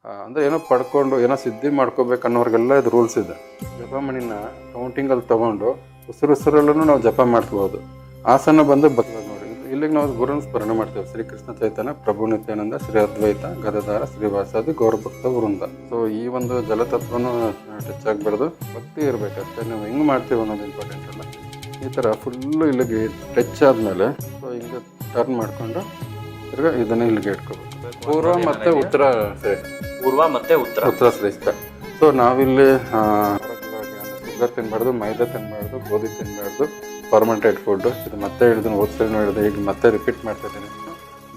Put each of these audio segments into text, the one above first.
ಅಂದರೆ ಏನೋ ಪಡ್ಕೊಂಡು ಏನೋ ಸಿದ್ಧಿ ಮಾಡ್ಕೋಬೇಕು ಅನ್ನೋರಿಗೆಲ್ಲ ಇದು ರೂಲ್ಸ್ ಇದೆ. ಜಪಮಣಿನ ಕೌಂಟಿಂಗಲ್ಲಿ ತೊಗೊಂಡು ಉಸಿರಲ್ಲೂ ನಾವು ಜಪ ಮಾಡ್ಕೋಬೋದು. ಆಸನ ಬಂದು ಬರ್ತದೆ ನೋಡಿ. ಇಲ್ಲಿಗೆ ನಾವು ಗುರುನ ಸ್ಮರಣೆ ಮಾಡ್ತೇವೆ. ಶ್ರೀ ಕೃಷ್ಣ ಚೈತನ್ಯ, ಪ್ರಭು ನಿತ್ಯಾನಂದ, ಶ್ರೀ ಅದ್ವೈತ, ಗದಾಧಾರ, ಶ್ರೀವಾಸಾದಿ, ಗೌರಭಕ್ತ ವೃಂದ. ಸೊ ಈ ಒಂದು ಜಲತತ್ವನೂ ಟಚ್ ಆಗಬಾರ್ದು, ಭಕ್ತಿ ಇರಬೇಕಷ್ಟೇ. ನಾವು ಹೆಂಗೆ ಮಾಡ್ತೀವಿ ಅನ್ನೋದು ಇಂಪಾರ್ಟೆಂಟ್ ಅಲ್ಲ. ಈ ಥರ ಫುಲ್ಲು ಇಲ್ಲಿಗೆ ಟಚ್ ಆದಮೇಲೆ ಸೊ ಹಿಂಗೆ ಟರ್ನ್ ಮಾಡಿಕೊಂಡು ತಿರ್ಗಾ ಇದನ್ನು ಇಲ್ಲಿಗೆ ಇಟ್ಕೋಬೇಕು. ಪೂರ್ವ ಮತ್ತು ಉತ್ತರ ಶ್ರೇಷ್ಠ. ಪೂರ್ವ ಮತ್ತು ಉತ್ತರ ಶ್ರೇಷ್ಠ. ಸೊ ನಾವಿಲ್ಲಿ ಶುಗರ್ ತಿನ್ನಬಾರ್ದು, ಮೈದಾ ತಿನ್ನಬಾರ್ದು, ಗೋಧಿ ತಿನ್ನಬಾರ್ದು, ಫರ್ಮೆಂಟೆಡ್ ಫುಡ್ಡು. ಇದು ಮತ್ತೆ ಹೇಳಿದ್ದೀನಿ, ಓದ್ಸಲಿನೂ ಹೇಳಿದೆ, ಈಗ ಮತ್ತೆ ರಿಪೀಟ್ ಮಾಡ್ತಿದ್ದೀನಿ.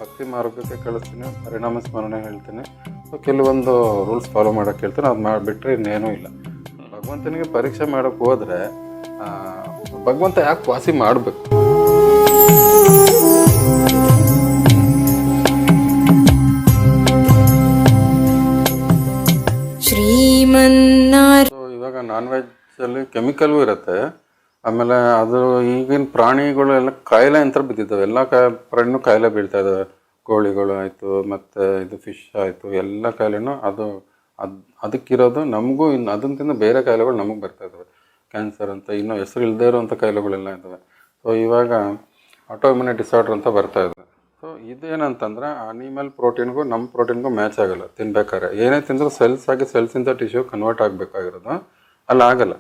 ಭಕ್ತಿ ಮಾರ್ಗಕ್ಕೆ ಕಳಿಸ್ತೀನಿ, ಪರಿಣಾಮ ಸ್ಮರಣೆ ಹೇಳ್ತೀನಿ. ಸೊ ಕೆಲವೊಂದು ರೂಲ್ಸ್ ಫಾಲೋ ಮಾಡೋಕ್ಕೆ ಹೇಳ್ತೀನಿ. ಅದು ಮಾಡಿಬಿಟ್ರೆ ಇನ್ನೇನೂ ಇಲ್ಲ. ಭಗವಂತನಿಗೆ ಪರೀಕ್ಷೆ ಮಾಡೋಕ್ಕೆ ಹೋದರೆ ಭಗವಂತ ಯಾಕೆ ವಾಸಿ ಮಾಡಬೇಕು? ಸೊ ಇವಾಗ ನಾನ್ ವೆಜ್ಜಲ್ಲಿ ಕೆಮಿಕಲ್ಗೂ ಇರುತ್ತೆ. ಆಮೇಲೆ ಅದು ಈಗಿನ ಪ್ರಾಣಿಗಳು ಎಲ್ಲ ಕಾಯಿಲೆ ಅಂತ ಬಿದ್ದಿದ್ದಾವೆ. ಎಲ್ಲ ಪ್ರಾಣಿನೂ ಕಾಯಿಲೆ ಬೀಳ್ತಾ ಇದ್ದಾವೆ. ಕೋಳಿಗಳು ಆಯಿತು, ಮತ್ತು ಇದು ಫಿಶ್ ಆಯಿತು, ಎಲ್ಲ ಕಾಯಿಲೆನೂ ಅದಕ್ಕಿರೋದು ನಮಗೂ ಇನ್ನು ಅದನ್ನ ತಿಂದು ಬೇರೆ ಕಾಯಿಲೆಗಳು ನಮಗೆ ಬರ್ತಾ ಇದ್ದಾವೆ. ಕ್ಯಾನ್ಸರ್ ಅಂತ, ಇನ್ನೂ ಹೆಸರು ಇಲ್ಲದೇ ಇರೋವಂಥ ಕಾಯಿಲೆಗಳೆಲ್ಲ ಇದ್ದಾವೆ. ಸೊ ಇವಾಗ ಆಟೋಇಮ್ಯೂನಿ ಡಿಸಾರ್ಡರ್ ಅಂತ ಬರ್ತಾ ಇದೆ. ಸೊ ಇದೇನಂತಂದರೆ ಅನಿಮಲ್ ಪ್ರೋಟೀನ್ಗೂ ನಮ್ಮ ಪ್ರೋಟೀನ್ಗೂ ಮ್ಯಾಚ್ ಆಗೋಲ್ಲ ತಿನ್ಬೇಕಾದ್ರೆ. ಏನೇ ತಿಂದರೂ ಸೆಲ್ಸ್ ಆಗಿ ಸೆಲ್ಸಿಂದ ಟಿಶ್ಯೂ ಕನ್ವರ್ಟ್ ಆಗಬೇಕಾಗಿರೋದು ಅಲ್ಲಿ ಆಗಲ್ಲ,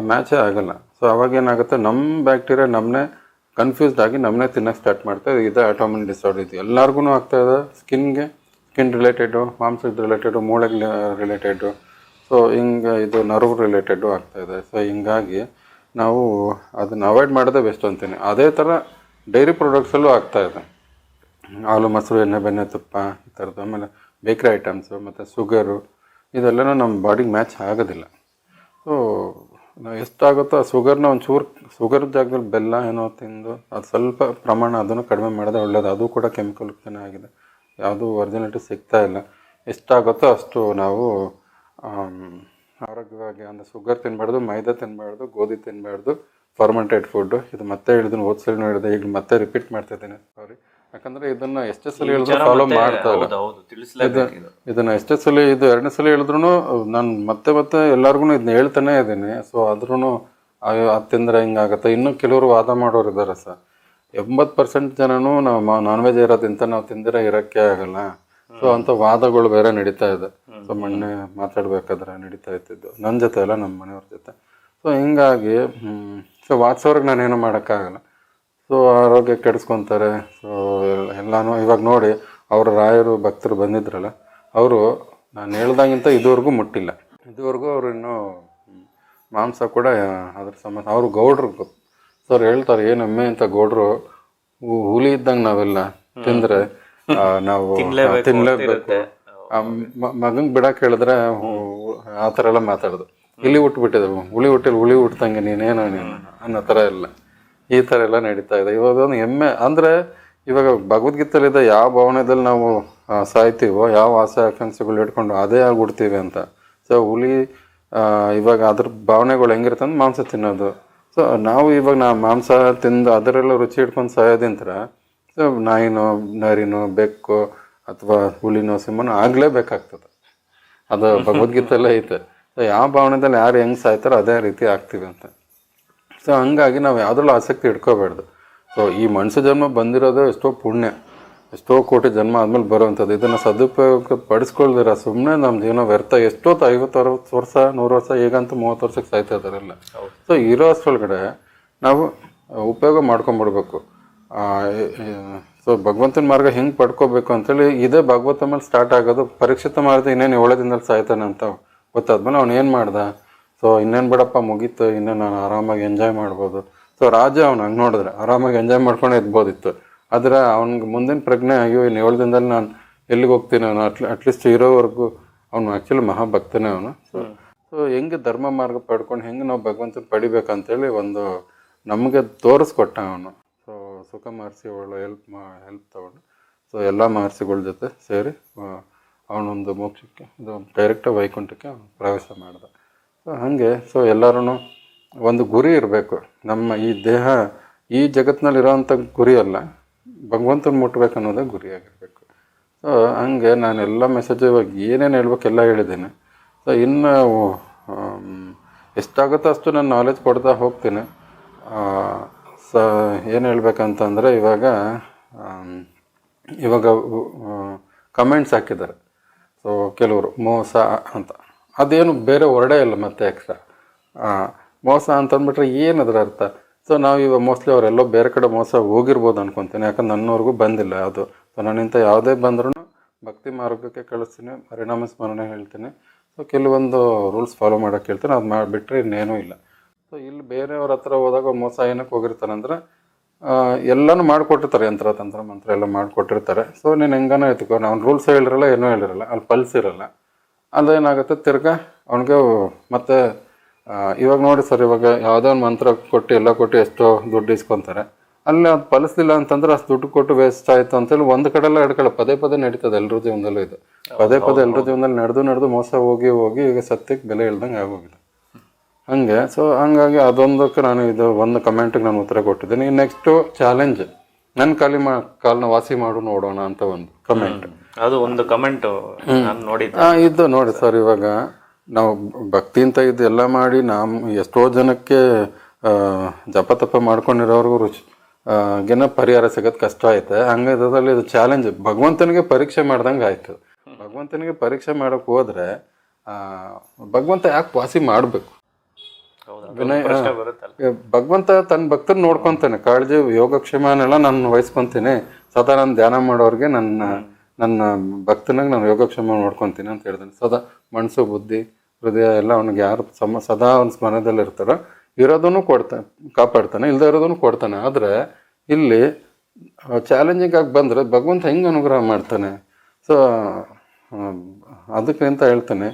ಮ್ಯಾಚೇ ಆಗಲ್ಲ. ಸೊ ಅವಾಗೇನಾಗುತ್ತೆ, ನಮ್ಮ ಬ್ಯಾಕ್ಟೀರಿಯಾ ನಮ್ಮನ್ನೇ ಕನ್ಫ್ಯೂಸ್ಡ್ ಆಗಿ ನಮ್ಮನ್ನೇ ತಿನ್ನೋಕ್ಕೆ ಸ್ಟಾರ್ಟ್ ಮಾಡ್ತಾಯಿದೆ. ಇದೇ ಆಟೋಇಮ್ಯೂನಿ ಡಿಸಾರ್ಡರ್. ಇದು ಎಲ್ಲರಿಗೂ ಆಗ್ತಾಯಿದೆ. ಸ್ಕಿನ್ ರಿಲೇಟೆಡು, ಮಾಂಸದ ರಿಲೇಟೆಡು, ಮೂಳೆಗೆ ರಿಲೇಟೆಡು, ಸೊ ಹಿಂಗೆ ಇದು ನರ್ವ್ ರಿಲೇಟೆಡು ಆಗ್ತಾಯಿದೆ. ಸೊ ಹಿಂಗಾಗಿ ನಾವು ಅದನ್ನು ಅವಾಯ್ಡ್ ಮಾಡೋದೇ ಬೆಸ್ಟ್ ಅಂತೀನಿ. ಅದೇ ಥರ ಡೈರಿ ಪ್ರಾಡಕ್ಟ್ಸಲ್ಲೂ ಆಗ್ತಾಯಿದೆ. ಹಾಲು, ಮೊಸರು, ಎಣ್ಣೆ, ಬೆಣ್ಣೆ, ತುಪ್ಪ ಈ ಥರದ್ದು. ಆಮೇಲೆ ಬೇಕ್ರಿ ಐಟಮ್ಸು ಮತ್ತು ಶುಗರು ಇದೆಲ್ಲನೂ ನಮ್ಮ ಬಾಡಿಗೆ ಮ್ಯಾಚ್ ಆಗೋದಿಲ್ಲ. ಸೊ ನಾವು ಎಷ್ಟಾಗುತ್ತೋ ಆ ಶುಗರ್ನ ಒಂಚೂರು ಶುಗರ್ ಜಾಗದಲ್ಲಿ ಬೆಲ್ಲ ಏನೋ ತಿಂದು ಅದು ಸ್ವಲ್ಪ ಪ್ರಮಾಣ ಅದನ್ನು ಕಡಿಮೆ ಮಾಡೋದೇ ಒಳ್ಳೆಯದು. ಅದು ಕೂಡ ಕೆಮಿಕಲ್ ಯುಕ್ತನೇ ಆಗಿದೆ. ಯಾವುದೂ ಒರಿಜಿನಾಲಿಟಿ ಸಿಗ್ತಾ ಇಲ್ಲ. ಎಷ್ಟಾಗುತ್ತೋ ಅಷ್ಟು ನಾವು ಆರೋಗ್ಯವಾಗಿ, ಅಂದರೆ ಶುಗರ್ ತಿನ್ನಬಾರ್ದು, ಮೈದಾ ತಿನ್ನಬಾರ್ದು, ಗೋಧಿ ತಿನ್ನಬಾರ್ದು, ಫರ್ಮೆಂಟೆಡ್ ಫುಡ್ಡು. ಇದು ಮತ್ತೆ ಹೇಳಿದ್ದೀನಿ, ಓದ್ಸಲಿನೂ ಹೇಳಿದೆ, ಈಗ ಮತ್ತೆ ರಿಪೀಟ್ ಮಾಡ್ತಿದ್ದೀನಿ, ಸಾರಿ. ಯಾಕಂದರೆ ಇದನ್ನು ಎಷ್ಟೇ ಸಲ ಹೇಳಿದ್ರು ಫಾಲೋ ಮಾಡ್ತಾ ಇಲ್ಲ. ಇದನ್ನು ಎಷ್ಟೇ ಸಲ, ಇದು 2ನೇ ಸಲ ಹೇಳಿದ್ರು ನಾನು ಮತ್ತೆ ಎಲ್ಲರಿಗೂ ಇದನ್ನ ಹೇಳ್ತಾನೆ ಇದ್ದೀನಿ. ಸೊ ಆದ್ರೂ ಅದು ತಿಂದರೆ ಹಿಂಗಾಗುತ್ತೆ. ಇನ್ನೂ ಕೆಲವರು ವಾದ ಮಾಡೋರು ಇದ್ದಾರೆ ಸರ್. 80% ಜನನೂ ನಾವು ನಾನ್ ವೆಜ್ ಇರೋದಿಂತ ನಾವು ತಿಂದಿರೋ ಇರೋಕ್ಕೆ ಆಗಲ್ಲ. ಸೊ ಅಂಥ ವಾದಗಳು ಬೇರೆ ನಡೀತಾ ಇದೆ. ಸೊ ಮೊನ್ನೆ ಮಾತಾಡ್ಬೇಕಾದ್ರೆ ನಡೀತಾ ಇತ್ತಿದ್ದು ನನ್ನ ಜೊತೆ ಅಲ್ಲ, ನಮ್ಮ ಮನೆಯವ್ರ ಜೊತೆ. ಸೊ ಹಿಂಗಾಗಿ ಸೊ ವಾದಿಸೋರ್ಗೆ ನಾನೇನು ಮಾಡೋಕ್ಕಾಗಲ್ಲ. ಸೊ ಆರೋಗ್ಯ ಕೆಡಿಸ್ಕೊತಾರೆ. ಸೊ ಎಲ್ಲನೂ ಇವಾಗ ನೋಡಿ, ಅವರ ರಾಯರು ಭಕ್ತರು ಬಂದಿದ್ರಲ್ಲ, ಅವರು ನಾನು ಹೇಳ್ದಂಗಿಂತ ಇದುವರೆಗೂ ಮುಟ್ಟಿಲ್ಲ. ಇದುವರೆಗೂ ಅವರು ಇನ್ನೂ ಮಾಂಸ ಕೂಡ ಅದ್ರ ಸಂಬಂಧ ಅವರು ಗೌಡ್ರು ಗೊತ್ತು. ಸೊ ಅವ್ರು ಹೇಳ್ತಾರೆ, ಏನು ಎಮ್ಮೆ ಅಂತ ಗೌಡ್ರು, ಹುಲಿ ಇದ್ದಂಗೆ ನಾವೆಲ್ಲ ತಿಂದರೆ ನಾವು ತಿನ್ನಲೇಬೇಕು. ಮಗಂಗೆ ಬಿಡಕ್ಕೆ ಹೇಳಿದ್ರೆ ಆ ಥರ ಎಲ್ಲ ಮಾತಾಡೋದು. ಇಲ್ಲಿ ಹುಟ್ಟುಬಿಟ್ಟಿದ್ದೆವು, ಹುಲಿ ಹುಟ್ಟಂಗೆ ನೀನು ಅನ್ನೋ ಥರ ಎಲ್ಲ ಈ ಥರ ಎಲ್ಲ ನಡೀತಾ ಇದೆ. ಇವಾಗ ಒಂದು ಎಮ್ಮೆ ಅಂದರೆ ಇವಾಗ ಭಗವದ್ಗೀತೆಯಲ್ಲಿದೆ, ಯಾವ ಭಾವನೆದಲ್ಲಿ ನಾವು ಸಾಯ್ತೀವೋ, ಯಾವ ಆಸೆ ಆಕಾಂಕ್ಷೆಗಳು ಇಟ್ಕೊಂಡು ಅದೇ ಆಗಿಬಿಡ್ತೀವಿ ಅಂತ. ಸೊ ಹುಲಿ ಇವಾಗ ಅದ್ರ ಭಾವನೆಗಳು ಹೆಂಗಿರುತ್ತೆ ಅಂದ್ರೆ ಮಾಂಸ ತಿನ್ನೋದು. ಸೊ ನಾವು ಇವಾಗ ಮಾಂಸ ತಿಂದು ಅದರೆಲ್ಲ ರುಚಿ ಇಟ್ಕೊಂಡು ಸಾಯೋದಿಂತರ ಸೊ ನಾಯಿನೋ, ನರಿನೋ, ಬೆಕ್ಕೋ ಅಥವಾ ಹುಲಿನೋ, ಸಿಂಹನೋ ಆಗಲೇಬೇಕಾಗ್ತದೆ. ಅದು ಭಗವದ್ಗೀತೆಯಲ್ಲೇ ಐತೆ. ಸೊ ಯಾವ ಭಾವನೆದಲ್ಲಿ ಯಾರು ಹೆಂಗೆ ಸಾಯ್ತಾರೋ ಅದೇ ರೀತಿ ಆಗ್ತೀವಿ ಅಂತ. ಸೊ ಹಂಗಾಗಿ ನಾವು ಯಾವುದ್ರಲ್ಲೂ ಆಸಕ್ತಿ ಇಟ್ಕೋಬಾರ್ದು. ಸೊ ಈ ಮನುಷ್ಯ ಜನ್ಮ ಬಂದಿರೋದು ಎಷ್ಟೋ ಪುಣ್ಯ, ಎಷ್ಟೋ ಕೋಟಿ ಜನ್ಮ ಆದಮೇಲೆ ಬರುವಂಥದ್ದು. ಇದನ್ನು ಸದುಪಯೋಗ ಪಡಿಸ್ಕೊಳ್ದಿರ ಸುಮ್ಮನೆ ನಮ್ಮ ಜೀವನ ವ್ಯರ್ಥ. ಎಷ್ಟೊತ್ತು 50-60 ವರ್ಷ, 100 ವರ್ಷ, ಈಗಂತೂ 30 ವರ್ಷಕ್ಕೆ ಸಾಯ್ತಾ ಇದ್ದಾರೆಲ್ಲ. ಸೊ ಇರೋ ಅಷ್ಟರೊಳಗಡೆ ನಾವು ಉಪಯೋಗ ಮಾಡ್ಕೊಂಬಿಡ್ಬೇಕು. ಸೊ ಭಗವಂತನ ಮಾರ್ಗ ಹೆಂಗೆ ಪಡ್ಕೋಬೇಕು ಅಂತೇಳಿ ಇದೇ ಭಗವಂತ ಮೇಲೆ ಸ್ಟಾರ್ಟ್ ಆಗೋದು. ಪರೀಕ್ಷಿತ ಮಾಡಿದೆ ಇನ್ನೇನು 7 ದಿನದಲ್ಲಿ ಸಾಯ್ತಾನೆ ಅಂತ ಗೊತ್ತಾದ್ಮೇಲೆ ಅವ್ನು ಏನು ಮಾಡ್ದ, ಸೊ ಇನ್ನೇನು ಬಿಡಪ್ಪ ಮುಗೀತು, ಇನ್ನೂ ನಾನು ಆರಾಮಾಗಿ ಎಂಜಾಯ್ ಮಾಡ್ಬೋದು. ಸೊ ರಾಜ ಅವ್ನು ಹಂಗೆ ನೋಡಿದ್ರೆ ಆರಾಮಾಗಿ ಎಂಜಾಯ್ ಮಾಡ್ಕೊಂಡು ಇರ್ಬೋದಿತ್ತು. ಆದರೆ ಅವ್ನಿಗೆ ಮುಂದಿನ ಪ್ರಜ್ಞೆ, ಅಯ್ಯೋ ಇನ್ನು 7 ದಿನದಲ್ಲಿ ನಾನು ಎಲ್ಲಿಗೆ ಹೋಗ್ತೀನಿ, ಅವನು ಅಟ್ಲೀಸ್ಟ್ ಇರೋವರೆಗೂ ಅವನು ಆ್ಯಕ್ಚುಲಿ ಮಹಾಭಕ್ತನೇ ಅವನು. ಸೊ ಹೆಂಗೆ ಧರ್ಮ ಮಾರ್ಗ ಪಡ್ಕೊಂಡು ಹೆಂಗೆ ನಾವು ಭಗವಂತನ ಪಡಿಬೇಕಂತೇಳಿ ಒಂದು ನಮಗೆ ತೋರಿಸ್ಕೊಟ್ಟ ಅವನು. ಸೊ ಸುಖ ಮಹರ್ಷಿ ಅವಳು ಹೆಲ್ಪ್ ತಗೊಂಡು ಸೊ ಎಲ್ಲ ಮಹರ್ಷಿಗಳ ಜೊತೆ ಸೇರಿ ಅವನೊಂದು ಮೋಕ್ಷಕ್ಕೆ, ಇದು ಡೈರೆಕ್ಟಾಗಿ ವೈಕುಂಠಕ್ಕೆ ಪ್ರವೇಶ ಮಾಡ್ದ. ಸೊ ಹಾಗೆ ಸೊ ಎಲ್ಲರೂ ಒಂದು ಗುರಿ ಇರಬೇಕು. ನಮ್ಮ ಈ ದೇಹ ಈ ಜಗತ್ತಿನಲ್ಲಿರೋವಂಥ ಗುರಿ ಅಲ್ಲ, ಭಗವಂತನ ಮುಟ್ಬೇಕು ಅನ್ನೋದೇ ಗುರಿಯಾಗಿರಬೇಕು. ಸೊ ಸೊ ಹಂಗೆ ನಾನೆಲ್ಲ ಮೆಸೇಜು ಇವಾಗ ಏನೇನು ಹೇಳ್ಬೇಕು ಎಲ್ಲ ಹೇಳಿದ್ದೀನಿ. ಸೊ ಇನ್ನು ಎಷ್ಟಾಗುತ್ತೋ ಅಷ್ಟು ನಾನು ನಾಲೆಜ್ ಕೊಡ್ತಾ ಹೋಗ್ತೀನಿ. ಸ ಏನು ಹೇಳ್ಬೇಕಂತಂದರೆ ಇವಾಗ ಕಮೆಂಟ್ಸ್ ಹಾಕಿದ್ದಾರೆ. ಸೊ ಕೆಲವರು ಮೋಸ ಅಂತ, ಅದೇನು ಬೇರೆ ವರ್ಡೇ ಇಲ್ಲ ಮತ್ತೆ ಎಕ್ಸ್ಟ್ರಾ. ಮೋಸ ಅಂತಂದ್ಬಿಟ್ರೆ ಏನದ್ರ ಅರ್ಥ? ಸೊ ನಾವು ಇವಾಗ ಮೋಸ್ಟ್ಲಿ ಅವರೆಲ್ಲೋ ಬೇರೆ ಕಡೆ ಮೋಸ ಹೋಗಿರ್ಬೋದು ಅನ್ಕೊತೀನಿ, ಯಾಕಂದ್ರೆ ನನ್ನವರೆಗೂ ಬಂದಿಲ್ಲ ಅದು. ಸೊ ನನ್ನಿಂದ ಯಾವುದೇ ಬಂದ್ರೂ ಭಕ್ತಿ ಮಾರ್ಗಕ್ಕೆ ಕಳಿಸ್ತೀನಿ, ಪರಿಣಾಮ ಸ್ಮರಣೆ ಹೇಳ್ತೀನಿ. ಸೊ ಕೆಲವೊಂದು ರೂಲ್ಸ್ ಫಾಲೋ ಮಾಡೋಕ್ಕೆ ಹೇಳ್ತೀನಿ, ಅದು ಮಾಡಿಬಿಟ್ರೆ ಇನ್ನೇನೂ ಇಲ್ಲ. ಸೊ ಇಲ್ಲಿ ಬೇರೆಯವ್ರ ಹತ್ರ ಹೋದಾಗ ಮೋಸ ಏನಕ್ಕೆ ಹೋಗಿರ್ತಾರಂದ್ರೆ ಎಲ್ಲನೂ ಮಾಡಿಕೊಟ್ಟಿರ್ತಾರೆ, ಯಂತ್ರ ತಂತ್ರ ಮಂತ್ರ ಎಲ್ಲ ಮಾಡಿಕೊಟ್ಟಿರ್ತಾರೆ. ಸೊ ನೀನು ಹೆಂಗನೋ ಎತ್ಕೋ, ನಾವು ರೂಲ್ಸ್ ಹೇಳಿರಲ್ಲ, ಏನೂ ಹೇಳಿರಲ್ಲ, ಅಲ್ಲಿ ಪಲ್ಸ್ ಇರಲ್ಲ. ಅದೇನಾಗುತ್ತೆ ತಿರ್ಗಾ ಅವನಿಗೆ ಮತ್ತೆ ಇವಾಗ ನೋಡಿ ಸರ್, ಇವಾಗ ಯಾವುದೋ ಒಂದು ಮಂತ್ರ ಕೊಟ್ಟು ಎಲ್ಲ ಕೊಟ್ಟು ಎಷ್ಟೋ ದುಡ್ಡು ಇಸ್ಕೊತಾರೆ. ಅಲ್ಲಿ ಅದು ಫಲಿಸ್ಲಿಲ್ಲ ಅಂತಂದ್ರೆ ಅಷ್ಟು ದುಡ್ಡು ಕೊಟ್ಟು ವೇಸ್ಟ್ ಆಯಿತು ಅಂತೇಳಿ ಒಂದು ಕಡೆಲ್ಲ ಹಿಡ್ಕೊಳ್ಳೋ ಪದೇ ನಡೀತದೆ ಎಲ್ಲರ ಜೀವನದಲ್ಲೂ ಇದು. ಪದೇ ಎಲ್ಲರ ಜೀವನದಲ್ಲಿ ನಡೆದು ಮೋಸ ಹೋಗಿ ಈಗ ಸತ್ಯಕ್ಕೆ ಬೆಲೆ ಇಲ್ದಂಗೆ ಆಗೋಗಿದೆ ಹಂಗೆ. ಸೊ ಹಂಗಾಗಿ ಅದೊಂದಕ್ಕೆ ನಾನು ಇದು ಒಂದು ಕಮೆಂಟಿಗೆ ನಾನು ಉತ್ತರ ಕೊಟ್ಟಿದ್ದೀನಿ. ನೆಕ್ಸ್ಟು ಚಾಲೆಂಜ್, ನನ್ನ ಕಾಲನ್ನ ವಾಸಿ ಮಾಡು ನೋಡೋಣ ಅಂತ ಒಂದು ಕಮೆಂಟ್. ಅದು ಒಂದು ಕಮೆಂಟ್ ಇದು ನೋಡಿ ಸರ್, ಇವಾಗ ನಾವು ಭಕ್ತಿ ಅಂತ ಇದು ಎಲ್ಲ ಮಾಡಿ ಎಷ್ಟೋ ಜನಕ್ಕೆ ಜಪ ತಪ ಮಾಡ್ಕೊಂಡಿರೋರ್ಗು ಗೆನ ಪರಿಹಾರ ಸಿಗೋದು ಕಷ್ಟ ಐತೆ. ಹಂಗಾಗಿ ಇದು ಚಾಲೆಂಜ್, ಭಗವಂತನಿಗೆ ಪರೀಕ್ಷೆ ಮಾಡ್ದಂಗೆ ಆಯಿತು. ಭಗವಂತನಿಗೆ ಪರೀಕ್ಷೆ ಮಾಡೋಕ್ಕೆ ಹೋದರೆ ಭಗವಂತ ಯಾಕೆ ವಾಸಿ ಮಾಡಬೇಕು? ಭಗವಂತ ತನ್ನ ಭಕ್ತನ ನೋಡ್ಕೊತಾನೆ, ಕಾಳಜಿ ಯೋಗಕ್ಷೇಮನೆಲ್ಲ ನಾನು ವಹಿಸ್ಕೊತೀನಿ. ಸದಾ ನಾನು ಧ್ಯಾನ ಮಾಡೋರಿಗೆ ನನ್ನ ಭಕ್ತನಾಗ ನಾನು ಯೋಗಕ್ಷೇಮ ನೋಡ್ಕೊತೀನಿ ಅಂತ ಹೇಳ್ತಾನೆ. ಸದಾ ಮನಸ್ಸು ಬುದ್ಧಿ ಹೃದಯ ಎಲ್ಲ ಅವ್ನಿಗೆ ಯಾರು ಸದಾ ಅವ್ನ ಸ್ಮರಣದಲ್ಲಿ ಇರ್ತಾರೋ ಇರೋದನ್ನು ಕಾಪಾಡ್ತಾನೆ, ಇಲ್ಲದೆ ಇರೋದನ್ನು ಕೊಡ್ತಾನೆ. ಆದರೆ ಇಲ್ಲಿ ಚಾಲೆಂಜಿಂಗ್ ಆಗಿ ಬಂದರೆ ಭಗವಂತ ಹೆಂಗೆ ಅನುಗ್ರಹ ಮಾಡ್ತಾನೆ? ಸೊ ಅದಕ್ಕೆ ಅಂತ ಹೇಳ್ತಾನೆ.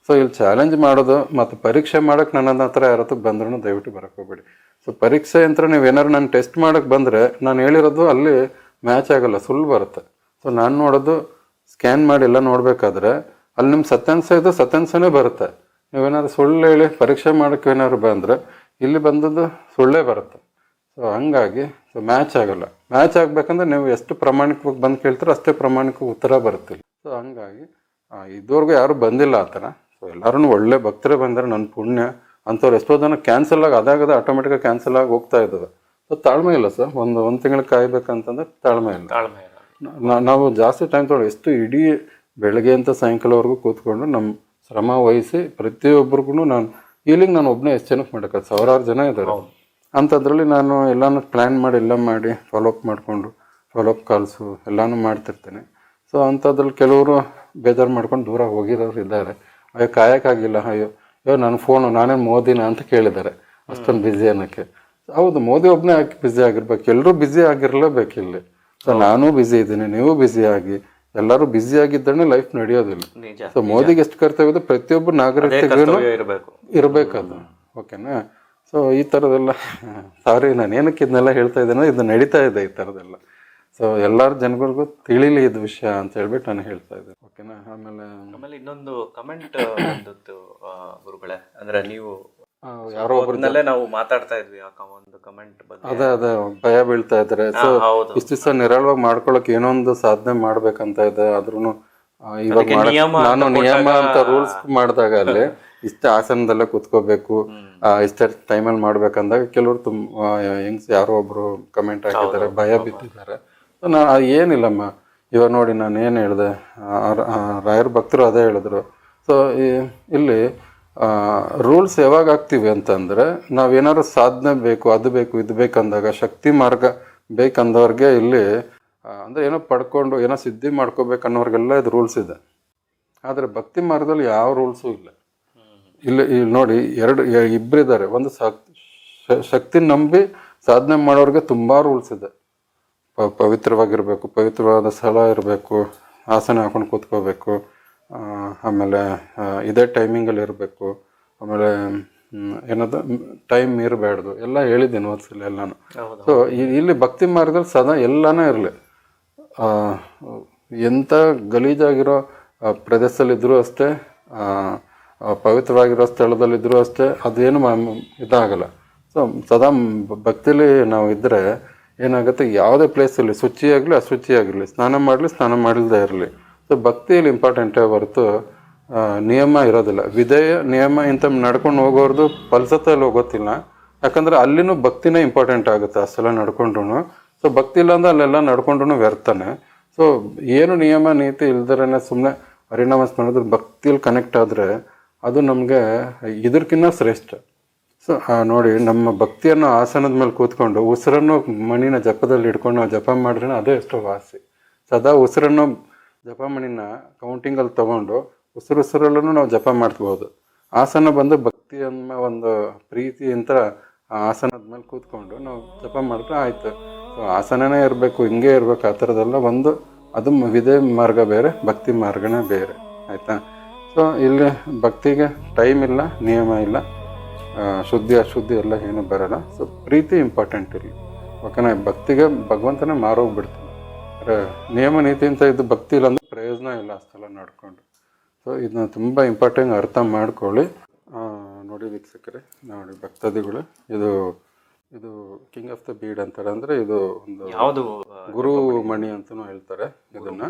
ಸೊ ಇಲ್ಲಿ ಚಾಲೆಂಜ್ ಮಾಡೋದು ಮತ್ತು ಪರೀಕ್ಷೆ ಮಾಡೋಕ್ಕೆ ನನ್ನ ಹತ್ರ ಯಾರತ್ತಕ್ಕೆ ಬಂದ್ರೂ ದಯವಿಟ್ಟು ಬರೋಕ್ಕೆ ಹೋಗ್ಬೇಡಿ. ಸೊ ಪರೀಕ್ಷೆ ಅಂತ ನೀವೇನಾದ್ರು ನಾನು ಟೆಸ್ಟ್ ಮಾಡೋಕ್ಕೆ ಬಂದರೆ ನಾನು ಹೇಳಿರೋದು ಅಲ್ಲಿ ಮ್ಯಾಚ್ ಆಗೋಲ್ಲ, ಸುಳ್ಳು ಬರುತ್ತೆ. ಸೊ ನಾನು ನೋಡೋದು ಸ್ಕ್ಯಾನ್ ಮಾಡಿ ಎಲ್ಲ ನೋಡಬೇಕಾದ್ರೆ ಅಲ್ಲಿ ನಿಮ್ಮ ಸತ್ಯಾಂಶ ಇದು ಸತ್ಯಾಂಶನೇ ಬರುತ್ತೆ. ನೀವೇನಾದ್ರು ಸುಳ್ಳು ಹೇಳಿ ಪರೀಕ್ಷೆ ಮಾಡೋಕ್ಕೆ ಏನಾದ್ರು ಬಂದರೆ ಇಲ್ಲಿ ಬಂದದ್ದು ಸುಳ್ಳೇ ಬರುತ್ತೆ. ಸೊ ಹಂಗಾಗಿ ಸೊ ಮ್ಯಾಚ್ ಆಗೋಲ್ಲ. ಮ್ಯಾಚ್ ಆಗಬೇಕಂದ್ರೆ ನೀವು ಎಷ್ಟು ಪ್ರಾಮಾಣಿಕವಾಗಿ ಬಂದು ಕೇಳ್ತೀರೋ ಅಷ್ಟೇ ಪ್ರಾಮಾಣಿಕ ಉತ್ತರ ಬರುತ್ತಿಲ್ಲ. ಸೊ ಹಂಗಾಗಿ ಇದುವರೆಗೂ ಯಾರೂ ಬಂದಿಲ್ಲ ಆ ಥರ. ಸೊ ಎಲ್ಲರೂ ಒಳ್ಳೆ ಭಕ್ತರೇ ಬಂದರೆ ನನ್ನ ಪುಣ್ಯ. ಅಂಥವ್ರು ಎಷ್ಟೋ ಜನ ಕ್ಯಾನ್ಸಲ್ ಆಗಿ ಅದಾಗದ ಆಟೋಮೆಟಿಕಾಗಿ ಕ್ಯಾನ್ಸಲ್ ಆಗಿ ಹೋಗ್ತಾ ಇದ್ದಾವೆ. ಸೊ ತಾಳ್ಮೆ ಇಲ್ಲ ಸರ್, ಒಂದು ತಿಂಗಳು ಕಾಯ್ಬೇಕಂತಂದ್ರೆ ತಾಳ್ಮೆ ಇಲ್ಲ. ನಾವು ಜಾಸ್ತಿ ಟೈಮ್ ತೊಗೊಳ್ಳೋ, ಎಷ್ಟು ಇಡೀ ಬೆಳಗ್ಗೆ ಅಂತ ಸಾಯಂಕಾಲವರೆಗೂ ಕೂತ್ಕೊಂಡು ನಮ್ಮ ಶ್ರಮ ವಹಿಸಿ ಪ್ರತಿಯೊಬ್ಬರಿಗೂ ನಾನು ಒಬ್ಬನೇ ಎಷ್ಟು ಜನಕ್ಕೆ ಮಾಡೋಕ್ಕಾಗ, ಸಾವಿರಾರು ಜನ ಇದ್ದಾರೆ. ಅಂಥದ್ರಲ್ಲಿ ನಾನು ಎಲ್ಲನೂ ಪ್ಲ್ಯಾನ್ ಮಾಡಿ ಎಲ್ಲ ಮಾಡಿ ಫಾಲೋಅಪ್ ಕಾಲ್ಸು ಎಲ್ಲನೂ ಮಾಡ್ತಿರ್ತೇನೆ. ಸೊ ಅಂಥದ್ರಲ್ಲಿ ಕೆಲವರು ಬೇಜಾರು ಮಾಡ್ಕೊಂಡು ದೂರ ಹೋಗಿರೋರು ಇದ್ದಾರೆ. ಅಯ್ಯೋ ಕಾಯೋಕ್ಕಾಗಿಲ್ಲ, ಅಯ್ಯೋ ನನ್ನ ಫೋನು ನಾನೇ ಮೋದಿನ ಅಂತ ಕೇಳಿದ್ದಾರೆ ಅಷ್ಟೊಂದು ಬ್ಯುಸಿ ಅನ್ನೋಕ್ಕೆ. ಹೌದು, ಮೋದಿ ಒಬ್ಬನೇ ಬ್ಯುಸಿ ಆಗಿರ್ಬೇಕು, ಎಲ್ಲರೂ ಬ್ಯುಸಿ ಆಗಿರಲೇಬೇಕು ಇಲ್ಲಿ. ಸೊ ನಾನೂ ಬ್ಯುಸಿ ಇದ್ದೀನಿ, ನೀವು ಬ್ಯುಸಿ ಆಗಿ, ಎಲ್ಲರೂ ಬ್ಯುಸಿ ಆಗಿದ್ದೇ ಲೈಫ್ ನಡೆಯೋದಿಲ್ಲ. ಸೊ ಮೋದಿಗೆ ಎಷ್ಟು ಕರ್ತವ್ಯ ಇದೆ ಪ್ರತಿಯೊಬ್ಬ ನಾಗರಿಕರಿಗೂ ಇರಬೇಕದು. ಓಕೆನಾ? ಸೊ ಈ ಥರದೆಲ್ಲ ಸಾರಿ ನಾನು ಏನಕ್ಕೆ ಇದನ್ನೆಲ್ಲ ಹೇಳ್ತಾ ಇದ್ದೇನೆ, ಇದು ನಡೀತಾ ಇದೆ ಈ ಥರದೆಲ್ಲ. ಸೊ ಎಲ್ಲರ ಜನಗಳಿಗೂ ತಿಳಿಲಿ ಇದು ವಿಷಯ ಅಂತ ಹೇಳ್ಬಿಟ್ಟು ನಾನು ಹೇಳ್ತಾ ಇದ್ದೆ. ಓಕೆನಾ? ಆಮೇಲೆ ಇನ್ನೊಂದು ಕಮೆಂಟ್ ಬಂದಿತ್ತು ಗುರುಗಳೇ, ಅಂದ್ರೆ ನೀವು ಯಾರೋ ಒಬ್ಬರನ್ನೆಲ್ಲ ನಾವು ಮಾತಾಡ್ತಾ ಇದ್ವಿ, ಒಂದು ಕಮೆಂಟ್ ಅದೇ ಭಯ ಬೀಳ್ತಾ ಇದ್ದಾರೆ. ಸೊ ಇಷ್ಟು ದಿವಸ ನಿರಾಳವಾಗಿ ಮಾಡ್ಕೊಳಕ್ ಏನೋ ಒಂದು ಸಾಧನೆ ಮಾಡ್ಬೇಕಂತ ಇದೆ. ಆದ್ರೂ ಇವಾಗ ನಾನು ನಿಯಮ ಅಂತ ರೂಲ್ಸ್ ಮಾಡಿದಾಗ ಅಲ್ಲಿ ಇಷ್ಟ ಆಸನದಲ್ಲೇ ಕುತ್ಕೋಬೇಕು, ಇಷ್ಟ ಟೈಮಲ್ಲಿ ಮಾಡ್ಬೇಕಂದಾಗ ಕೆಲವರು ಹೆಂಗ್ಸ್ ಯಾರೋ ಒಬ್ರು ಕಮೆಂಟ್ ಹಾಕಿದ್ದಾರೆ, ಭಯ ಬಿದ್ದಿದ್ದಾರೆ. ನಾ ಏನಿಲ್ಲಮ್ಮ, ಇವಾಗ ನೋಡಿ ನಾನು ಏನು ಹೇಳಿದೆ, ರಾಯರ ಭಕ್ತರು ಅದೇ ಹೇಳಿದ್ರು. ಸೊ ಇಲ್ಲಿ ರೂಲ್ಸ್ ಯಾವಾಗ ಆಗ್ತೀವಿ ಅಂತಂದರೆ ನಾವೇನಾದ್ರು ಸಾಧನೆ ಬೇಕು, ಅದು ಬೇಕು, ಇದು ಬೇಕಂದಾಗ, ಶಕ್ತಿ ಮಾರ್ಗ ಬೇಕಂದವ್ರಿಗೆ ಇಲ್ಲಿ ಅಂದರೆ ಏನೋ ಪಡ್ಕೊಂಡು ಏನೋ ಸಿದ್ಧಿ ಮಾಡ್ಕೋಬೇಕನ್ನೋರಿಗೆಲ್ಲ ಇದು ರೂಲ್ಸ್ ಇದೆ. ಆದರೆ ಭಕ್ತಿ ಮಾರ್ಗದಲ್ಲಿ ಯಾವ ರೂಲ್ಸು ಇಲ್ಲ. ಇಲ್ಲಿ ನೋಡಿ ಇಬ್ಬರಿದ್ದಾರೆ. ಒಂದು ಶಕ್ತಿ ನಂಬಿ ಸಾಧನೆ ಮಾಡೋರಿಗೆ ತುಂಬ ರೂಲ್ಸ್ ಇದೆ. ಪವಿತ್ರವಾಗಿರಬೇಕು, ಪವಿತ್ರವಾದ ಸ್ಥಳ ಇರಬೇಕು, ಆಸನ ಹಾಕೊಂಡು ಕೂತ್ಕೋಬೇಕು, ಆಮೇಲೆ ಇದೇ ಟೈಮಿಂಗಲ್ಲಿ ಇರಬೇಕು, ಆಮೇಲೆ ಏನದು ಟೈಮ್ ಮೀರಬಾರ್ದು ಎಲ್ಲ ಹೇಳಿದ್ದೀನಿ ಓದ್ಸಲ ಎಲ್ಲನೂ. ಸೊ ಇಲ್ಲಿ ಭಕ್ತಿ ಮಾರ್ಗದಲ್ಲಿ ಸದಾ ಎಲ್ಲನೂ ಇರಲಿ. ಎಂಥ ಗಲೀಜಾಗಿರೋ ಪ್ರದೇಶದಲ್ಲಿದ್ದರೂ ಅಷ್ಟೇ, ಪವಿತ್ರವಾಗಿರೋ ಸ್ಥಳದಲ್ಲಿದ್ದರೂ ಅಷ್ಟೇ, ಅದೇನು ಇದಾಗಲ್ಲ. ಸೊ ಸದಾ ಭಕ್ತಿಲಿ ನಾವು ಇದ್ದರೆ ಏನಾಗುತ್ತೆ, ಯಾವುದೇ ಪ್ಲೇಸಲ್ಲಿ ಶುಚಿಯಾಗಲಿ ಅಶುಚಿಯಾಗಿರಲಿ, ಸ್ನಾನ ಮಾಡಲಿ ಸ್ನಾನ ಮಾಡಲ್ದೇ ಇರಲಿ, ಸೊ ಭಕ್ತಿಯಲ್ಲಿ ಇಂಪಾರ್ಟೆಂಟೇ ಹೊರತು ನಿಯಮ ಇರೋದಿಲ್ಲ. ವಿಧೇಯ ನಿಯಮ ಇಂಥ ನಡ್ಕೊಂಡು ಹೋಗೋರ್ದು ಫಲಸತ್ತಲ್ಲಿ ಹೋಗೋತಿಲ್ಲ. ಯಾಕಂದ್ರೆ ಅಲ್ಲಿನೂ ಭಕ್ತಿನೇ ಇಂಪಾರ್ಟೆಂಟ್ ಆಗುತ್ತೆ ಅಷ್ಟೆಲ್ಲ ನಡ್ಕೊಂಡ್ರು. ಸೊ ಭಕ್ತಿ ಇಲ್ಲ ಅಂದ್ರೆ ಅಲ್ಲೆಲ್ಲ ನಡ್ಕೊಂಡ್ರು ವ್ಯರ್ಥನೆ. ಸೊ ಏನು ನಿಯಮ ನೀತಿ ಇಲ್ದರೇ ಸುಮ್ಮನೆ ಹರಿನಾಮ ಸ್ಮರಣೆ ಭಕ್ತಿಯಲ್ಲಿ ಕನೆಕ್ಟ್ ಆದರೆ ಅದು ನಮಗೆ ಇದಕ್ಕಿಂತ ಶ್ರೇಷ್ಠ. ಸೊ ನೋಡಿ, ನಮ್ಮ ಭಕ್ತಿಯನ್ನು ಆಸನದ ಮೇಲೆ ಕೂತ್ಕೊಂಡು ಉಸಿರನ್ನು ಮಣಿನ ಜಪದಲ್ಲಿ ಇಟ್ಕೊಂಡು ನಾವು ಜಪ ಮಾಡಿದ್ರೆ ಅದೇ ಎಷ್ಟೋ ವಾಸಿ. ಸದಾ ಉಸಿರನ್ನು ಜಪ ಮಣಿನ ಕೌಂಟಿಂಗಲ್ಲಿ ತೊಗೊಂಡು ಉಸಿರಲ್ಲೂ ನಾವು ಜಪ ಮಾಡ್ಕೋಬೋದು. ಆಸನ ಬಂದು ಭಕ್ತಿ ಅನ್ನೋ ಒಂದು ಪ್ರೀತಿಯಿಂದ ಆ ಆಸನದ ಮೇಲೆ ಕೂತ್ಕೊಂಡು ನಾವು ಜಪ ಮಾಡಿದ್ರೆ ಆಯಿತು. ಸೊ ಆಸನನೇ ಇರಬೇಕು, ಹಿಂಗೆ ಇರಬೇಕು, ಆ ಥರದ್ದೆಲ್ಲ ಒಂದು ಅದು ವಿಧೇಯ ಮಾರ್ಗ ಬೇರೆ, ಭಕ್ತಿ ಮಾರ್ಗನೇ ಬೇರೆ, ಆಯಿತಾ. ಸೊ ಇಲ್ಲಿ ಭಕ್ತಿಗೆ ಟೈಮ್ ಇಲ್ಲ, ನಿಯಮ ಇಲ್ಲ, ಶುದ್ಧಿ ಅಶುದ್ಧಿ ಎಲ್ಲ ಏನೂ ಬರೋಲ್ಲ. ಸೊ ಪ್ರೀತಿ ಇಂಪಾರ್ಟೆಂಟ್ ಇಲ್ಲಿ, ಓಕೆನಾ. ಭಕ್ತಿಗೆ ಭಗವಂತನೇ ಮಾರೋಗ್ಬಿಡ್ತಾನೆ. ನಿಯಮ ನೀತಿ ಅಂತ ಇದು ಭಕ್ತಿ ಇಲ್ಲ ಅಂದ್ರೆ ಪ್ರಯೋಜನ ಇಲ್ಲ ಅಷ್ಟೆಲ್ಲ ನಡ್ಕೊಂಡು. ಸೊ ಇದನ್ನ ತುಂಬ ಇಂಪಾರ್ಟೆಂಟ್ ಅರ್ಥ ಮಾಡ್ಕೊಳ್ಳಿ. ನೋಡಿ ವೀಕ್ಷಕರೇ, ನೋಡಿ ಭಕ್ತಾದಿಗಳು, ಇದು ಕಿಂಗ್ ಆಫ್ ದ ಬೀಡ್ ಅಂತಾರೆ. ಅಂದರೆ ಇದು ಒಂದು ಯಾವುದು ಗುರು ಮಣಿ ಅಂತಲೂ ಹೇಳ್ತಾರೆ ಇದನ್ನು.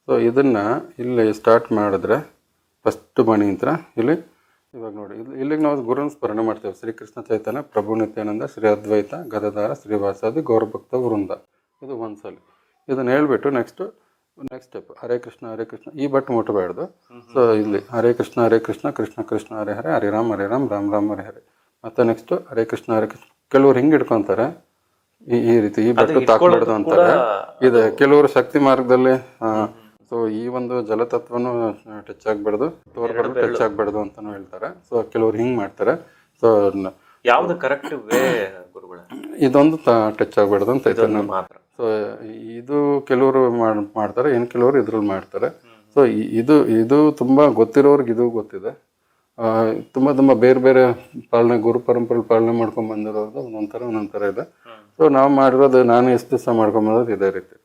ಸೊ ಇದನ್ನು ಇಲ್ಲಿ ಸ್ಟಾರ್ಟ್ ಮಾಡಿದ್ರೆ ಫಸ್ಟ್ ಮಣಿ ಅಂತ ಇಲ್ಲಿ ಇವಾಗ ನೋಡಿ, ಇಲ್ಲಿಗೆ ನಾವು ಗುರುನ ಸ್ಮರಣೆ ಮಾಡ್ತೇವೆ. ಶ್ರೀಕೃಷ್ಣ ಚೈತನ್ಯ, ಪ್ರಭು ನಿತ್ಯಾನಂದ, ಶ್ರೀ ಅದ್ವೈತ ಗದಾಧಾರ, ಶ್ರೀವಾಸಾದಿ ಗೌರಭಕ್ತ ವೃಂದ. ಇದು ಒಂದ್ಸಲ ಇದನ್ನು ಹೇಳ್ಬಿಟ್ಟು ನೆಕ್ಸ್ಟ್ ಸ್ಟೆಪ್ ಹರೇ ಕೃಷ್ಣ ಈ ಬಟ್ ಮುಟ್ಟಬಾರ್ದು. ಸೊ ಇಲ್ಲಿ ಹರೇ ಕೃಷ್ಣ ಕೃಷ್ಣ ಕೃಷ್ಣ ಹರೇ ಹರೇ, ಹರೇ ರಾಮ್ ರಾಮ್ ರಾಮ್ ಹರೇ ಹರೇ. ಮತ್ತು ನೆಕ್ಸ್ಟ್ ಹರೇ ಕೃಷ್ಣ ಕೆಲವ್ರು ಹಿಂಗೆ ಇಟ್ಕೊತಾರೆ, ಈ ರೀತಿ ಈ ಬಟ್ಟು ತಾಕ್ಬಾರ್ದು ಅಂತಾರೆ. ಇದೆ ಕೆಲವರು ಶಕ್ತಿ ಮಾರ್ಗದಲ್ಲಿ ಸೊ ಈ ಒಂದು ಜಲತತ್ವನು ಟಚ್ ಆಗ್ಬಾರ್ದು, ತೋರ್ಬಾರ್ದು, ಟಚ್ ಆಗ್ಬಾರ್ದು ಅಂತಾನು ಹೇಳ್ತಾರೆ. ಸೊ ಕೆಲವ್ರು ಹಿಂಗೆ ಮಾಡ್ತಾರೆ. ಸೊ ಯಾವ್ದು ಕರೆಕ್ಟ್ ವೇ ಗುರುಗಳೇ? ಇದೊಂದು ಟಚ್ ಆಗ್ಬಾರ್ದು ಅಂತ ಐತೆ ಮಾತ್ರ. ಸೊ ಇದು ಕೆಲವರು ಮಾಡ್ತಾರೆ, ಇನ್ನು ಕೆಲವರು ಇದ್ರಲ್ಲಿ ಮಾಡ್ತಾರೆ. ಸೊ ಇದು ತುಂಬ ಗೊತ್ತಿರೋರ್ಗೆ ಇದು ಗೊತ್ತಿದೆ. ತುಂಬ ಬೇರೆ ಬೇರೆ ಪಾಲನೆ, ಗುರು ಪರಂಪರೆ ಪಾಲನೆ ಮಾಡ್ಕೊಂಡು ಬಂದಿರೋದು ಒಂದೊಂಥರ ಇದೆ. ಸೊ ನಾವು ಮಾಡಿರೋದು, ನಾನು ಎಷ್ಟು ದಿವಸ ಮಾಡ್ಕೊಂಬಂದದ್ದು ಇದೇ ರೀತಿ.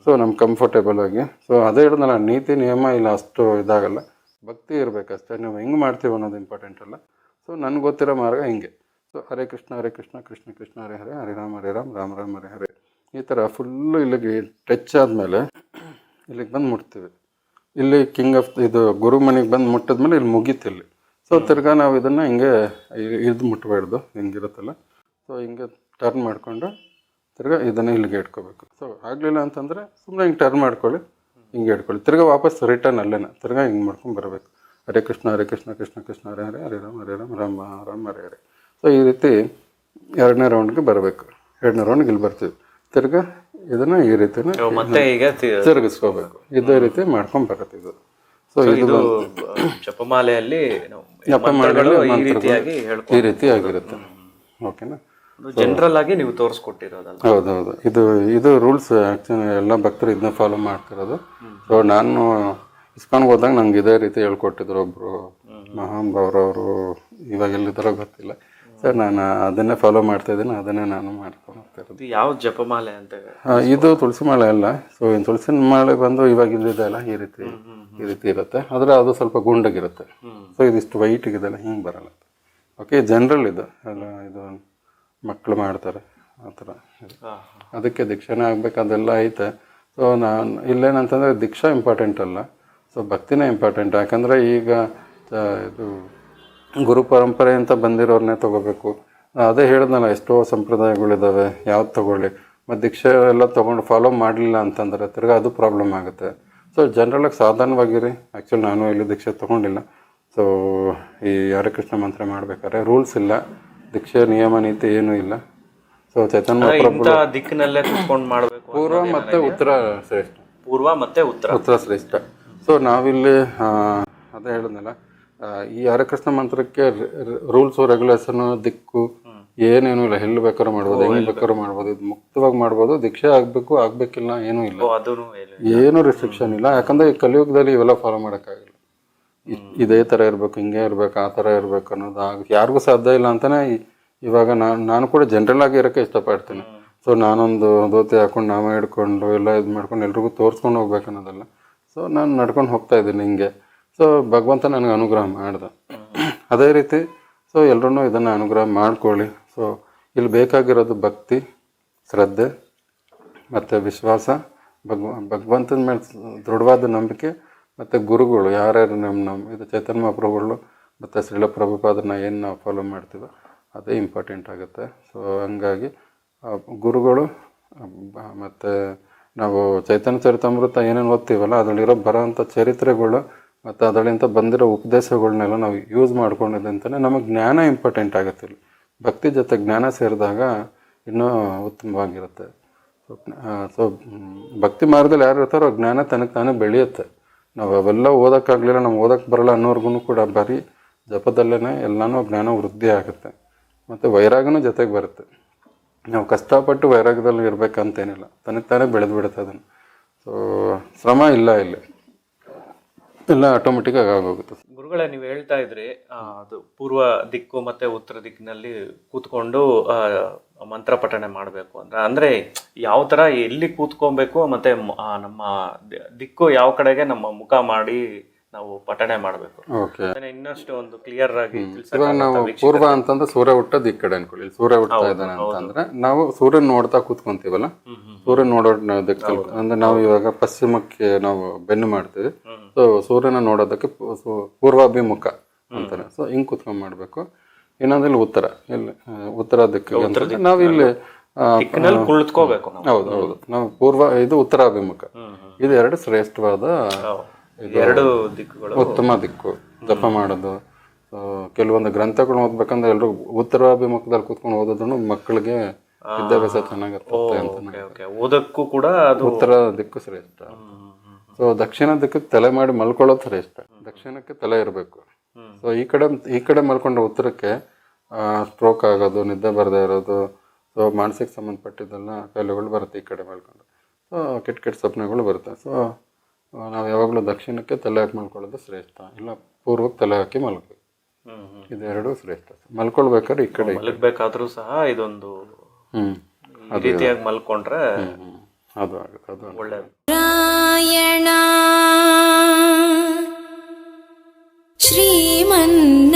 ಸೊ ನಮ್ಗೆ ಕಂಫರ್ಟೇಬಲ್ ಆಗಿ. ಸೊ ಅದೇ ಹೇಳಿದ್ನಲ್ಲ, ನೀತಿ ನಿಯಮ ಇಲ್ಲ ಅಷ್ಟು ಇದಾಗಲ್ಲ, ಭಕ್ತಿ ಇರಬೇಕಷ್ಟೇ. ನೀವು ಹೆಂಗೆ ಮಾಡ್ತೀವಿ ಅನ್ನೋದು ಇಂಪಾರ್ಟೆಂಟ್ ಅಲ್ಲ. ಸೊ ನನಗೆ ಗೊತ್ತಿರೋ ಮಾರ್ಗ ಹಿಂಗೆ. ಸೊ ಹರೇ ಕೃಷ್ಣ ಕೃಷ್ಣ ಕೃಷ್ಣ ಹರೇ ಹರೇ, ಹರೇ ರಾಮ್ ರಾಮ್ ರಾಮ್ ಹರೇ ಹರೇ. ಈ ಥರ ಫುಲ್ಲು ಇಲ್ಲಿಗೆ ಟಚ್ ಆದಮೇಲೆ ಇಲ್ಲಿಗೆ ಬಂದು ಮುಟ್ತೀವಿ. ಇಲ್ಲಿ ಕಿಂಗ್ ಆಫ್ ಇದು ಗುರು ಮನೆಗೆ ಬಂದು ಮುಟ್ಟಿದ್ಮೇಲೆ ಇಲ್ಲಿ ಮುಗೀತು ಇಲ್ಲಿ. ಸೊ ತಿರ್ಗಾ ನಾವು ಇದನ್ನು ಹಿಂಗೆ ಇದು ಮುಟ್ಟಬಾರ್ದು, ಹಿಂಗಿರುತ್ತಲ್ಲ. ಸೊ ಹಿಂಗೆ ಟರ್ನ್ ಮಾಡಿಕೊಂಡು ತಿರ್ಗಾ ಇದನ್ನು ಇಲ್ಲಿಗೆ ಇಟ್ಕೋಬೇಕು. ಸೊ ಆಗಲಿಲ್ಲ ಅಂತಂದರೆ ಸುಮ್ಮನೆ ಹಿಂಗೆ ಟರ್ನ್ ಮಾಡ್ಕೊಳ್ಳಿ, ಹಿಂಗೆ ಇಟ್ಕೊಳ್ಳಿ. ತಿರ್ಗಾ ವಾಪಸ್ ರಿಟರ್ನ್ ಅಲ್ಲೇನ ತಿರ್ಗಾ ಹಿಂಗೆ ಮಾಡ್ಕೊಂಡು ಬರಬೇಕು. ಹರೇ ಕೃಷ್ಣ ಕೃಷ್ಣ ಹರೇ ಹರೇ, ಹರೇ ರಾಮ್ ರಾಮ್ ರಾಮ್ ಹರೇ ಹರೇ. ಸೊ ಈ ರೀತಿ ಎರಡನೇ ರೌಂಡ್ಗೆ ಬರಬೇಕು. ಎರಡನೇ ರೌಂಡ್ಗೆ ಇಲ್ಲಿ ಬರ್ತೀವಿ. ತಿರ್ಗಾ ಇದನ್ನು ಈ ರೀತಿನ ತಿರುಗಿಸ್ಕೋಬೇಕು. ಇದೇ ರೀತಿ ಮಾಡ್ಕೊಂಡು ಬರುತ್ತೆ ಇದು. ಸೊ ಇದು ಜಪಮಾಲೆಯಲ್ಲಿ ಈ ರೀತಿ ಆಗಿರುತ್ತೆ, ಓಕೆನಾ. ಜನರಲ್ ಆಗಿ ನೀವು ತೋರಿಸ್ಕೊಟ್ಟಿರೋದಲ್ಲ? ಹೌದೌದು, ಇದು ರೂಲ್ಸ್. ಆ್ಯಕ್ಚುಲಿ ಎಲ್ಲ ಭಕ್ತರು ಇದನ್ನ ಫಾಲೋ ಮಾಡ್ತಿರೋದು. ಸೊ ನಾನು ಇಸ್ಕಾನ್ಗೆ ಹೋದಾಗ ನಂಗೆ ಇದೇ ರೀತಿ ಹೇಳ್ಕೊಟ್ಟಿದ್ರು ಒಬ್ಬರು ಮಹಾಂಭಾವ್ರವರು. ಇವಾಗ ಎಲ್ಲಿದ್ದಾರೋ ಗೊತ್ತಿಲ್ಲ. ಸರ್ ನಾನು ಅದನ್ನೇ ಫಾಲೋ ಮಾಡ್ತಾ ಇದ್ದೀನಿ, ಅದನ್ನೇ ನಾನು ಮಾಡ್ಕೊಂಡು ಹೋಗ್ತಾ ಇರೋದು. ಯಾವ ಜಪಮಾಲೆ ಅಂತ? ಇದು ತುಳಸಿ ಮಾಲೆ ಅಲ್ಲ. ಸೊ ಇನ್ನು ತುಳಸಿ ಮಾಲೆ ಬಂದು ಇವಾಗ ಇಲ್ಲಿದೆ ಅಲ್ಲ, ಈ ರೀತಿ ಇರುತ್ತೆ. ಆದರೆ ಅದು ಸ್ವಲ್ಪ ಗುಂಡಗಿರುತ್ತೆ. ಸೊ ಇದಿಷ್ಟು ವೈಟಿಗಿದೆಲ್ಲ ಹಿಂಗೆ ಬರಲ್ಲ. ಓಕೆ, ಜನರಲ್ ಇದು ಎಲ್ಲ ಇದು ಮಕ್ಕಳು ಮಾಡ್ತಾರೆ ಆ ಥರ. ಅದಕ್ಕೆ ದೀಕ್ಷಾನೇ ಆಗ್ಬೇಕು, ಅದೆಲ್ಲ ಐತೆ. ಸೊ ನಾನು ಇಲ್ಲೇನಂತಂದರೆ ದೀಕ್ಷಾ ಇಂಪಾರ್ಟೆಂಟ್ ಅಲ್ಲ, ಸೊ ಭಕ್ತಿನೇ ಇಂಪಾರ್ಟೆಂಟ್. ಯಾಕಂದರೆ ಈಗ ಇದು ಗುರು ಪರಂಪರೆ ಅಂತ ಬಂದಿರೋರನ್ನೇ ತೊಗೋಬೇಕು. ಅದೇ ಹೇಳಿದ್ನಲ್ಲ, ಎಷ್ಟೋ ಸಂಪ್ರದಾಯಗಳಿದ್ದಾವೆ, ಯಾವ್ದು ತೊಗೊಳ್ಳಿ. ಮತ್ತು ದೀಕ್ಷೆ ಎಲ್ಲ ತೊಗೊಂಡು ಫಾಲೋ ಮಾಡಲಿಲ್ಲ ಅಂತಂದರೆ ತಿರ್ಗಿ ಅದು ಪ್ರಾಬ್ಲಮ್ ಆಗುತ್ತೆ. ಸೊ ಜನರಲಾಗಿ ಸಾಧಾರಣವಾಗಿರಿ. ಆ್ಯಕ್ಚುಲಿ ನಾನು ಎಲ್ಲಿ ದೀಕ್ಷೆ ತೊಗೊಂಡಿಲ್ಲ. ಸೊ ಈ ಹರೇ ಕೃಷ್ಣ ಮಂತ್ರ ಮಾಡ್ಬೇಕಾದ್ರೆ ರೂಲ್ಸ್ ಇಲ್ಲ, ದೀಕ್ಷೆ ನಿಯಮ ನೀತಿ ಏನೂ ಇಲ್ಲ. ಸೊ ಚೈತನ್ಯ ದಿಕ್ಕಿನಲ್ಲೇ ಕುತ್ಕೊಂಡು ಮಾಡಬೇಕು. ಪೂರ್ವ ಮತ್ತು ಉತ್ತರ ಶ್ರೇಷ್ಠ. ಪೂರ್ವ ಮತ್ತು ಉತ್ತರ ಶ್ರೇಷ್ಠ. ಸೊ ನಾವಿಲ್ಲಿ ಅದೇ ಹೇಳಿದ್ನಲ್ಲ, ಈ ಹರೇ ಕೃಷ್ಣ ಮಂತ್ರಕ್ಕೆ ರೂಲ್ಸು ರೆಗ್ಯುಲೇಷನು ದಿಕ್ಕು ಏನೇನು ಇಲ್ಲ. ಎಲ್ಲಿ ಬೇಕಾದ್ರೂ ಮಾಡ್ಬೋದು, ಹೆಂಗೆ ಬೇಕಾದ್ರೂ ಮಾಡ್ಬೋದು, ಇದು ಮುಕ್ತವಾಗಿ ಮಾಡ್ಬೋದು. ದೀಕ್ಷೆ ಆಗ್ಬೇಕಿಲ್ಲ ಏನೂ ಇಲ್ಲ, ಏನೂ ರಿಸ್ಟ್ರಿಕ್ಷನ್ ಇಲ್ಲ. ಯಾಕಂದರೆ ಈ ಕಲಿಯುಗದಲ್ಲಿ ಇವೆಲ್ಲ ಫಾಲೋ ಮಾಡೋಕ್ಕಾಗಿಲ್ಲ. ಇದೇ ಥರ ಇರಬೇಕು, ಹಿಂಗೆ ಇರಬೇಕು, ಆ ಥರ ಇರಬೇಕು ಅನ್ನೋದು ಯಾರಿಗೂ ಸಾಧ್ಯ ಇಲ್ಲ ಅಂತಲೇ ಇವಾಗ ನಾನು ಕೂಡ ಜನರಲ್ ಆಗಿ ಇರೋಕ್ಕೆ ಇಷ್ಟಪಡ್ತೀನಿ. ಸೊ ನಾನೊಂದು ಧೋತಿ ಹಾಕೊಂಡು ನಾವೇ ಹಿಡ್ಕೊಂಡು ಎಲ್ಲ ಇದು ಮಾಡ್ಕೊಂಡು ಎಲ್ರಿಗೂ ತೋರಿಸ್ಕೊಂಡು ಹೋಗ್ಬೇಕು ಅನ್ನೋದಲ್ಲ. ಸೊ ನಾನು ನಡ್ಕೊಂಡು ಹೋಗ್ತಾ ಇದ್ದೀನಿ ಹಿಂಗೆ. ಸೊ ಭಗವಂತ ನನಗೆ ಅನುಗ್ರಹ ಮಾಡ್ದೆ. ಅದೇ ರೀತಿ ಸೊ ಎಲ್ಲರೂ ಇದನ್ನು ಅನುಗ್ರಹ ಮಾಡ್ಕೊಳ್ಳಿ. ಸೊ ಇಲ್ಲಿ ಬೇಕಾಗಿರೋದು ಭಕ್ತಿ, ಶ್ರದ್ಧೆ ಮತ್ತು ವಿಶ್ವಾಸ ಭಗವಂತನ ಮೇಲೆ ದೃಢವಾದ ನಂಬಿಕೆ ಮತ್ತು ಗುರುಗಳು ಯಾರ್ಯಾರು ನಮ್ಮ ಇದು ಚೈತನ್ಯ ಮಹಾಪ್ರಭುಗಳು ಮತ್ತು ಶ್ರೀಲ ಪ್ರಭುಪಾದನ ಏನು ನಾವು ಫಾಲೋ ಮಾಡ್ತೀವೋ ಅದೇ ಇಂಪಾರ್ಟೆಂಟ್ ಆಗುತ್ತೆ. ಸೊ ಹಂಗಾಗಿ ಗುರುಗಳು ಮತ್ತು ನಾವು ಚೈತನ್ಯ ಚರಿತಾಮೃತ ಏನೇನು ಓದ್ತೀವಲ್ಲ ಅದರಲ್ಲಿರೋ ಬರೋಂಥ ಚರಿತ್ರೆಗಳು ಮತ್ತು ಅದರಿಂದ ಬಂದಿರೋ ಉಪದೇಶಗಳನ್ನೆಲ್ಲ ನಾವು ಯೂಸ್ ಮಾಡ್ಕೊಂಡಿದ್ದಂತಲೇ ನಮಗೆ ಜ್ಞಾನ ಇಂಪಾರ್ಟೆಂಟ್ ಆಗುತ್ತೆ. ಇಲ್ಲಿ ಭಕ್ತಿ ಜೊತೆ ಜ್ಞಾನ ಸೇರಿದಾಗ ಇನ್ನೂ ಉತ್ತಮವಾಗಿರುತ್ತೆ. ಸೊ ಭಕ್ತಿ ಮಾರ್ಗದಲ್ಲಿ ಯಾರು ಇರ್ತಾರೋ ಜ್ಞಾನ ತನಗೆ ತಾನೇ ಬೆಳೆಯುತ್ತೆ. ನಾವು ಅವೆಲ್ಲ ಓದೋಕ್ಕಾಗಲಿಲ್ಲ, ನಮ್ಗೆ ಓದೋಕ್ಕೆ ಬರಲ್ಲ ಅನ್ನೋರ್ಗು ಕೂಡ ಬರೀ ಜಪದಲ್ಲೇ ಎಲ್ಲನೂ ಜ್ಞಾನ ವೃದ್ಧಿ ಆಗುತ್ತೆ. ಮತ್ತು ವೈರಾಗನೂ ಜೊತೆಗೆ ಬರುತ್ತೆ. ನಾವು ಕಷ್ಟಪಟ್ಟು ವೈರಾಗ್ಯದಲ್ಲಿ ಇರಬೇಕಂತೇನಿಲ್ಲ, ತನಗೆ ತಾನೇ ಬೆಳೆದು ಬಿಡುತ್ತೆ ಅದನ್ನು. ಸೊ ಶ್ರಮ ಇಲ್ಲ, ಇಲ್ಲಿ ಎಲ್ಲ ಆಟೋಮೆಟಿಕ್ಕಾಗಿ ಆಗೋಗುತ್ತೆ. ಗುರುಗಳೇ, ನೀವು ಹೇಳ್ತಾ ಇದ್ರಿ ಅದು ಪೂರ್ವ ದಿಕ್ಕು ಮತ್ತೆ ಉತ್ತರ ದಿಕ್ಕಿನಲ್ಲಿ ಕೂತ್ಕೊಂಡು ಮಂತ್ರ ಪಠಣೆ ಮಾಡಬೇಕು ಅಂದ್ರೆ ಯಾವ ತರ ಎಲ್ಲಿ ಕೂತ್ಕೊಬೇಕು ಮತ್ತೆ ನಮ್ಮ ದಿಕ್ಕು ಯಾವ ಕಡೆಗೆ ನಮ್ಮ ಮುಖ ಮಾಡಿ ನಾವು ಪಠಣೆ ಮಾಡಬೇಕು, ಇನ್ನಷ್ಟು ಒಂದು ಕ್ಲಿಯರ್ ಆಗಿ ಇವಾಗ ನಾವು ಪೂರ್ವ ಅಂತಂದ್ರೆ ಸೂರ್ಯ ಹುಟ್ಟೋದು ಈ ಕಡೆ ಅನ್ಕೊಳ್ಳಿ. ಸೂರ್ಯ ಹುಟ್ಟತಾ ಇದ್ದಾನೆ ಅಂತಂದ್ರೆ ನಾವು ಸೂರ್ಯನ ನೋಡ್ತಾ ಕೂತ್ಕೊಂತೀವಲ್ಲ, ಸೂರ್ಯ ನೋಡೋ ದಿಕ್ಕಲ್ಲಿ ಅಂದ್ರೆ ನಾವು ಇವಾಗ ಪಶ್ಚಿಮಕ್ಕೆ ನಾವು ಬೆನ್ನು ಮಾಡ್ತೀವಿ. ಸೊ ಸೂರ್ಯನ ನೋಡೋದಕ್ಕೆ ಪೂರ್ವಾಭಿಮುಖ ಅಂತಾರೆ. ಸೊ ಹಿಂಗ್ ಕೂತ್ಕೊಂಡ್ ಮಾಡ್ಬೇಕು. ಇನ್ನೊಂದಿಲ್ಲಿ ಉತ್ತರ, ಇಲ್ಲಿ ಉತ್ತರ ದಿಕ್ಕಿಗೆ ನಾವು ಇಲ್ಲಿ ಕುಳಿತುಕೋಬೇಕು. ಹೌದು ಹೌದು, ನಾವು ಪೂರ್ವ ಇದು ಉತ್ತರಾಭಿಮುಖ, ಇದು ಎರಡು ಶ್ರೇಷ್ಠವಾದ ಎರಡು ದಿಕ್ಕುಗಳು ಉತ್ತಮ ದಿಕ್ಕು ಜಪ ಮಾಡೋದು. ಕೆಲವೊಂದು ಗ್ರಂಥಗಳು ಓದ್ಬೇಕಂದ್ರೆ ಎಲ್ರು ಉತ್ತರಾಭಿಮುಖದಲ್ಲಿ ಕೂತ್ಕೊಂಡು ಓದೋದನ್ನು ಮಕ್ಕಳಿಗೆ ವಿದ್ಯಾಭ್ಯಾಸ ಚೆನ್ನಾಗಿರ್ತದೆ ಅಂತ. ಓದಕ್ಕೂ ಕೂಡ ಉತ್ತರ ದಿಕ್ಕು ಶ್ರೇಷ್ಠ. ಸೊ ದಕ್ಷಿಣ ದಿಕ್ಕಕ್ಕೆ ತಲೆ ಮಾಡಿ ಮಲ್ಕೊಳ್ಳೋದು ಶ್ರೇಷ್ಠ. ದಕ್ಷಿಣಕ್ಕೆ ತಲೆ ಇರಬೇಕು. ಸೊ ಈ ಕಡೆ ಮಲ್ಕೊಂಡ್ರೆ ಉತ್ತರಕ್ಕೆ ಸ್ಟ್ರೋಕ್ ಆಗೋದು, ನಿದ್ದೆ ಬರದೇ ಇರೋದು, ಸೊ ಮಾನಸಿಕ ಸಂಬಂಧಪಟ್ಟಿದ್ದೆಲ್ಲ ಕಾಯಿಲೆಗಳು ಬರುತ್ತೆ ಈ ಕಡೆ ಮಲ್ಕೊಂಡು. ಸೊ ಕೆಟ್ಟ ಸ್ವಪ್ನಗಳು ಬರುತ್ತೆ. ಸೊ ನಾವು ಯಾವಾಗಲೂ ದಕ್ಷಿಣಕ್ಕೆ ತಲೆ ಹಾಕಿ ಮಲ್ಕೊಳ್ಳೋದು ಶ್ರೇಷ್ಠ, ಇಲ್ಲ ಪೂರ್ವಕ್ಕೆ ತಲೆ ಹಾಕಿ ಮಲ್ಕಬೇಕು. ಇದೆರಡು ಶ್ರೇಷ್ಠ. ಮಲ್ಕೊಳ್ಬೇಕಾದ್ರೆ ಈ ಕಡೆ ಮಲಗಬೇಕಾದ್ರೂ ಸಹ ಇದೊಂದು ರೀತಿಯಾಗಿ ಮಲ್ಕೊಂಡ್ರೆ ಅದು ಆಗುತ್ತೆ, ಅದು ಒಳ್ಳೆಯದು. ಶ್ರೀಮನ್ನ